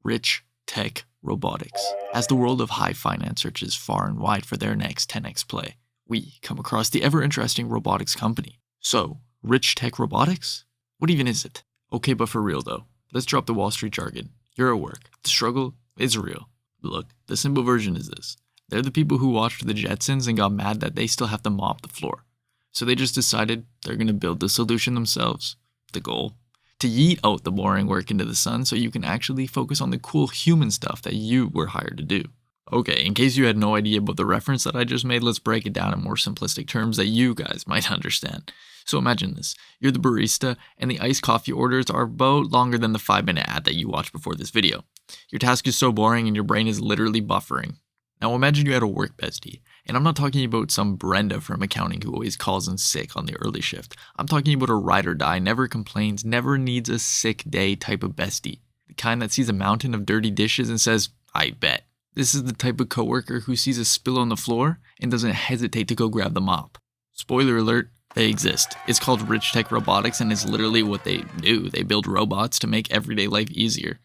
Richtech Robotics. As the world of high finance searches far and wide for their next 10x play, we come across the ever-interesting robotics company. So, Richtech Robotics? What even is it? Okay, but for real though, let's drop the Wall Street jargon. You're at work. The struggle is real. Look, the simple version is this. They're the people who watched the Jetsons and got mad that they still have to mop the floor. So they just decided they're going to build the solution themselves. The goal? To yeet out the boring work into the sun so you can actually focus on the cool human stuff that you were hired to do. Okay, in case you had no idea about the reference that I just made, let's break it down in more simplistic terms that you guys might understand. So imagine this. You're the barista and the iced coffee orders are about longer than the 5-minute ad that you watched before this video. Your task is so boring and your brain is literally buffering. Now imagine you had a work bestie, and I'm not talking about some Brenda from accounting who always calls in sick on the early shift. I'm talking about a ride or die, never complains, never needs a sick day type of bestie. The kind that sees a mountain of dirty dishes and says, I bet. This is the type of coworker who sees a spill on the floor and doesn't hesitate to go grab the mop. Spoiler alert, they exist. It's called Richtech Robotics and it's literally what they do. They build robots to make everyday life easier.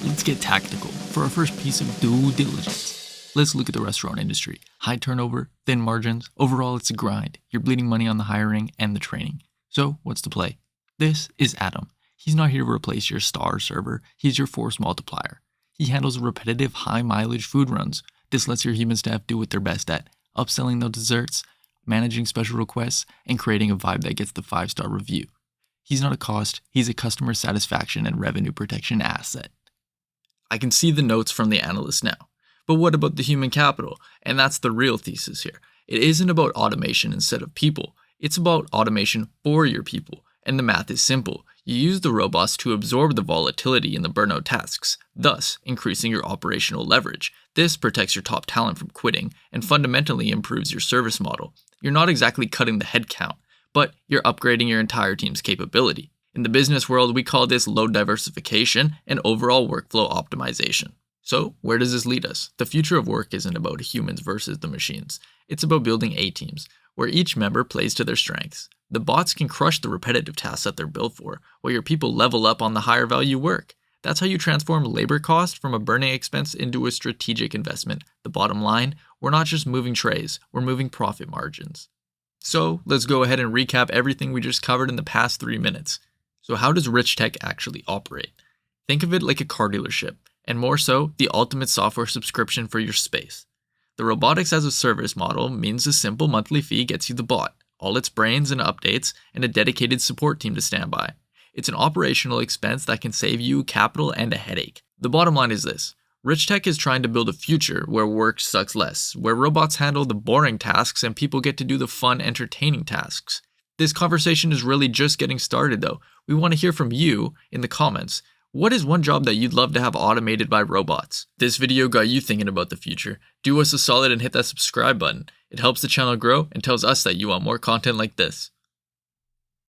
Let's get tactical. For our first piece of due diligence, let's look at the restaurant industry. High turnover, thin margins, overall it's a grind. You're bleeding money on the hiring and the training. So what's the play? This is Adam. He's not here to replace your star server, he's your force multiplier. He handles repetitive, high-mileage food runs. This lets your human staff do what they're best at, upselling those desserts, managing special requests, and creating a vibe that gets the 5-star review. He's not a cost, he's a customer satisfaction and revenue protection asset. I can see the notes from the analyst now. But what about the human capital? And that's the real thesis here. It isn't about automation instead of people. It's about automation for your people. And the math is simple. You use the robots to absorb the volatility in the burnout tasks, thus increasing your operational leverage. This protects your top talent from quitting and fundamentally improves your service model. You're not exactly cutting the headcount, but you're upgrading your entire team's capability. In the business world, we call this load diversification and overall workflow optimization. So, where does this lead us? The future of work isn't about humans versus the machines. It's about building A-teams, where each member plays to their strengths. The bots can crush the repetitive tasks that they're built for, while your people level up on the higher value work. That's how you transform labor cost from a burning expense into a strategic investment. The bottom line, we're not just moving trays, we're moving profit margins. So, let's go ahead and recap everything we just covered in the past 3 minutes. So how does Richtech actually operate? Think of it like a car dealership, and more so, the ultimate software subscription for your space. The robotics-as-a-service model means a simple monthly fee gets you the bot, all its brains and updates, and a dedicated support team to stand by. It's an operational expense that can save you capital and a headache. The bottom line is this. Richtech is trying to build a future where work sucks less, where robots handle the boring tasks and people get to do the fun, entertaining tasks. This conversation is really just getting started though. We want to hear from you in the comments. What is one job that you'd love to have automated by robots? This video got you thinking about the future. Do us a solid and hit that subscribe button. It helps the channel grow and tells us that you want more content like this.